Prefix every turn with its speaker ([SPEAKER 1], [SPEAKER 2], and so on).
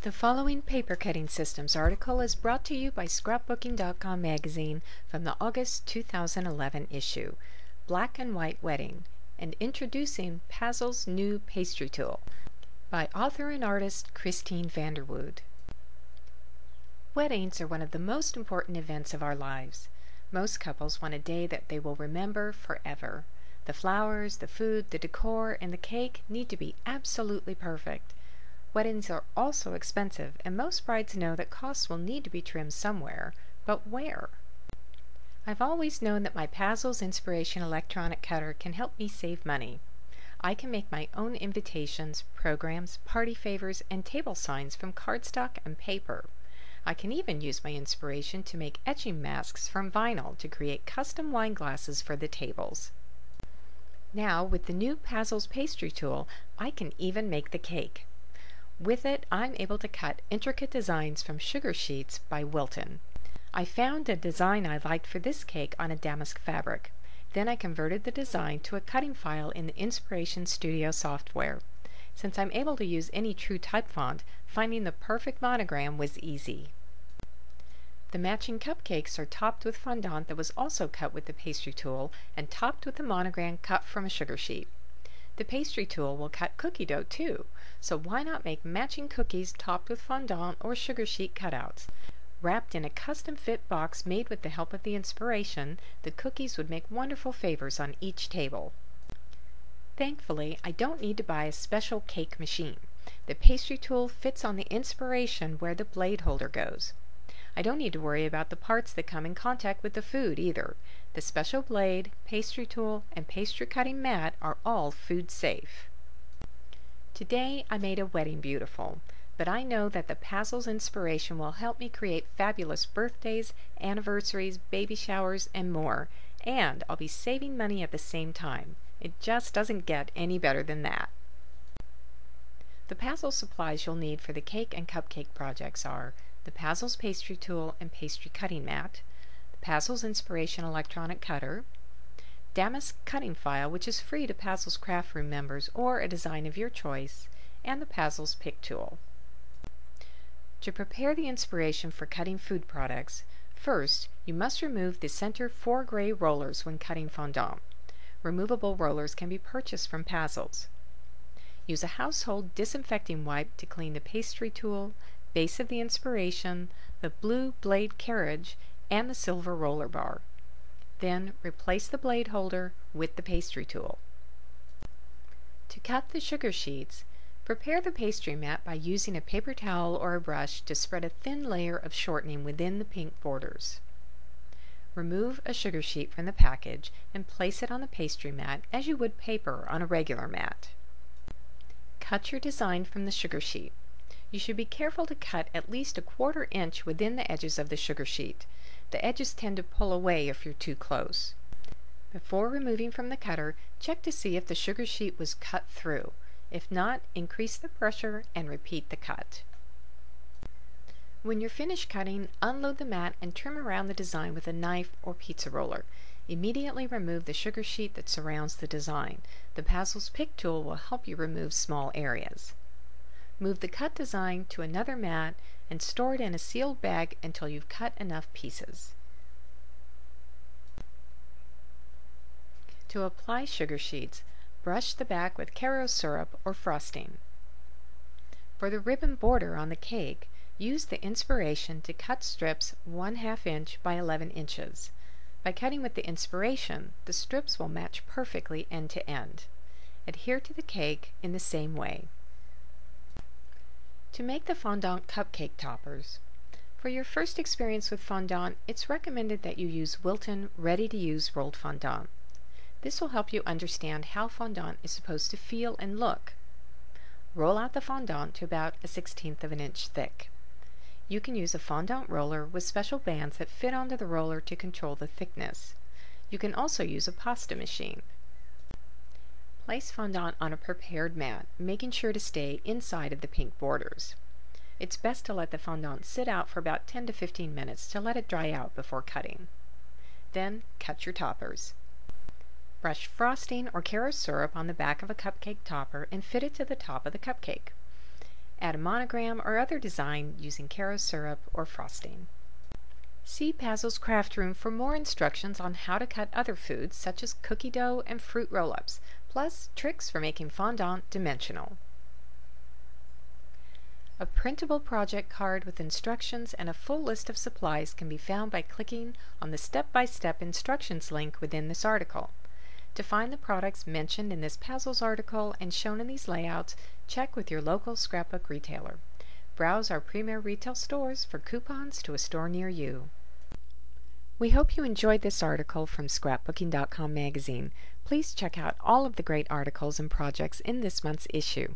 [SPEAKER 1] The following Paper Cutting Systems article is brought to you by Scrapbooking.com magazine from the August 2011 issue, Black and White Wedding, and introducing Pazel's new pastry tool, by author and artist Christine Vanderwood. Weddings are one of the most important events of our lives. Most couples want a day that they will remember forever. The flowers, the food, the decor, and the cake need to be absolutely perfect. Weddings are also expensive, and most brides know that costs will need to be trimmed somewhere, but where? I've always known that my Pazel's Inspiration electronic cutter can help me save money. I can make my own invitations, programs, party favors, and table signs from cardstock and paper. I can even use my inspiration to make etching masks from vinyl to create custom wine glasses for the tables. Now, with the new Pazel's pastry tool, I can even make the cake. With it, I'm able to cut intricate designs from sugar sheets by Wilton. I found a design I liked for this cake on a damask fabric. Then I converted the design to a cutting file in the Inspiration Studio software. Since I'm able to use any true type font, finding the perfect monogram was easy. The matching cupcakes are topped with fondant that was also cut with the pastry tool and topped with a monogram cut from a sugar sheet. The pastry tool will cut cookie dough too, so why not make matching cookies topped with fondant or sugar sheet cutouts? Wrapped in a custom-fit box made with the help of the inspiration, the cookies would make wonderful favors on each table. Thankfully, I don't need to buy a special cake machine. The pastry tool fits on the inspiration where the blade holder goes. I don't need to worry about the parts that come in contact with the food either. The special blade, pastry tool, and pastry cutting mat are all food safe. Today I made a wedding beautiful, but I know that the Pazel's Inspiration will help me create fabulous birthdays, anniversaries, baby showers, and more, and I'll be saving money at the same time. It just doesn't get any better than that. The Pazel supplies you'll need for the cake and cupcake projects are the Pazel's pastry tool and pastry cutting mat, the Pazel's Inspiration electronic cutter, damask cutting file, which is free to Pazel's Craft Room members or a design of your choice, and the Pazel's pick tool. To prepare the inspiration for cutting food products, first you must remove the center 4 gray rollers when cutting fondant. Removable rollers can be purchased from Pazel's. Use a household disinfecting wipe to clean the pastry tool, base of the inspiration, the blue blade carriage, and the silver roller bar. Then replace the blade holder with the pastry tool. To cut the sugar sheets, prepare the pastry mat by using a paper towel or a brush to spread a thin layer of shortening within the pink borders. Remove a sugar sheet from the package and place it on the pastry mat as you would paper on a regular mat. Cut your design from the sugar sheet. You should be careful to cut at least a 1/4 inch within the edges of the sugar sheet. The edges tend to pull away if you're too close. Before removing from the cutter, check to see if the sugar sheet was cut through. If not, increase the pressure and repeat the cut. When you're finished cutting, unload the mat and trim around the design with a knife or pizza roller. Immediately remove the sugar sheet that surrounds the design. The Pazel's pick tool will help you remove small areas. Move the cut design to another mat and store it in a sealed bag until you've cut enough pieces. To apply sugar sheets, brush the back with Karo syrup or frosting. For the ribbon border on the cake, use the inspiration to cut strips 1/2 inch by 11 inches. By cutting with the inspiration, the strips will match perfectly end to end. Adhere to the cake in the same way. To make the fondant cupcake toppers. For your first experience with fondant, it's recommended that you use Wilton ready-to-use rolled fondant. This will help you understand how fondant is supposed to feel and look. Roll out the fondant to about 1/16 of an inch thick. You can use a fondant roller with special bands that fit onto the roller to control the thickness. You can also use a pasta machine. Place fondant on a prepared mat, making sure to stay inside of the pink borders. It's best to let the fondant sit out for about 10 to 15 minutes to let it dry out before cutting. Then cut your toppers. Brush frosting or Karo syrup on the back of a cupcake topper and fit it to the top of the cupcake. Add a monogram or other design using Karo syrup or frosting. See Pazel's Craft Room for more instructions on how to cut other foods such as cookie dough and fruit roll-ups, plus tricks for making fondant dimensional. A printable project card with instructions and a full list of supplies can be found by clicking on the step-by-step instructions link within this article. To find the products mentioned in this Pazel's article and shown in these layouts, check with your local scrapbook retailer. Browse our premier retail stores for coupons to a store near you. We hope you enjoyed this article from Scrapbooking.com magazine. Please check out all of the great articles and projects in this month's issue.